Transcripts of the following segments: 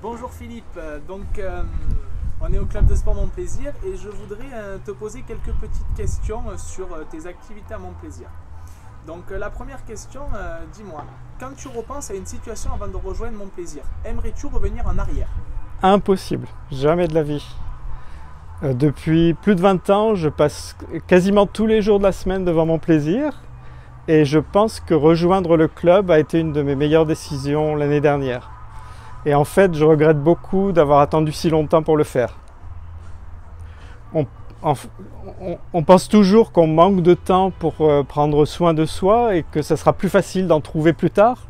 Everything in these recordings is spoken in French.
Bonjour Philippe, on est au club de sport Mon Plaisir et je voudrais te poser quelques petites questions sur tes activités à Mon Plaisir. Donc la première question, dis-moi, quand tu repenses à une situation avant de rejoindre Mon Plaisir, aimerais-tu revenir en arrière? Impossible, jamais de la vie. Depuis plus de 20 ans, je passe quasiment tous les jours de la semaine devant Mon Plaisir et je pense que rejoindre le club a été une de mes meilleures décisions l'année dernière. Et en fait, je regrette beaucoup d'avoir attendu si longtemps pour le faire. On pense toujours qu'on manque de temps pour prendre soin de soi et que ça sera plus facile d'en trouver plus tard.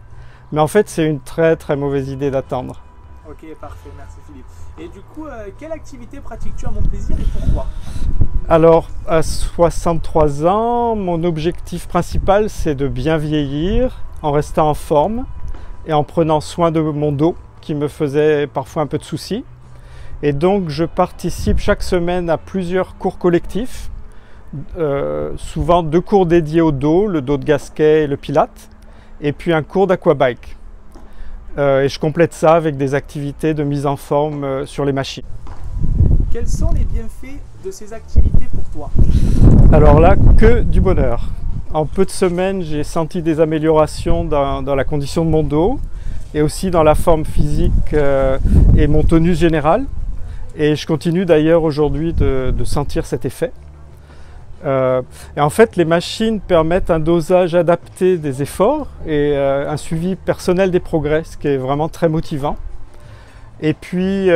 Mais en fait, c'est une très mauvaise idée d'attendre. Ok, parfait, merci Philippe. Et du coup, quelle activité pratiques-tu à Mon Plaisir et pourquoi? Alors, à 63 ans, mon objectif principal, c'est de bien vieillir en restant en forme et en prenant soin de mon dos, qui me faisait parfois un peu de soucis. Et donc je participe chaque semaine à plusieurs cours collectifs, souvent 2 cours dédiés au dos, le dos de Gasquet et le Pilate, et puis un cours d'aquabike. Et je complète ça avec des activités de mise en forme sur les machines. Quels sont les bienfaits de ces activités pour toi? Alors là, que du bonheur. En peu de semaines, j'ai senti des améliorations dans la condition de mon dos, et aussi dans la forme physique et mon tonus général. Et je continue d'ailleurs aujourd'hui de sentir cet effet. Et en fait, les machines permettent un dosage adapté des efforts et un suivi personnel des progrès, ce qui est vraiment très motivant. Et puis,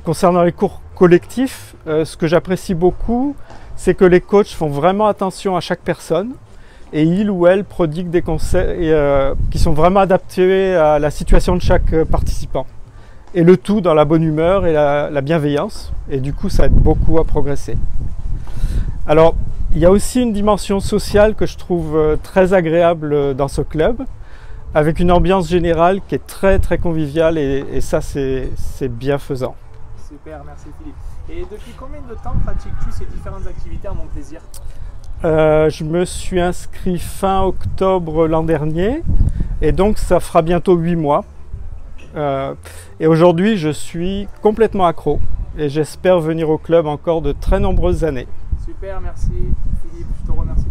concernant les cours collectifs, ce que j'apprécie beaucoup, c'est que les coachs font vraiment attention à chaque personne et il ou elle prodigue des conseils qui sont vraiment adaptés à la situation de chaque participant. Et le tout dans la bonne humeur et la bienveillance. Et du coup, ça aide beaucoup à progresser. Alors, il y a aussi une dimension sociale que je trouve très agréable dans ce club, avec une ambiance générale qui est très conviviale et ça, c'est bienfaisant. Super, merci Philippe. Et depuis combien de temps pratiques-tu ces différentes activités à Mon Plaisir? Je me suis inscrit fin octobre l'an dernier et donc ça fera bientôt 8 mois. Et aujourd'hui, je suis complètement accro et j'espère venir au club encore de très nombreuses années. Super, merci Philippe, je te remercie.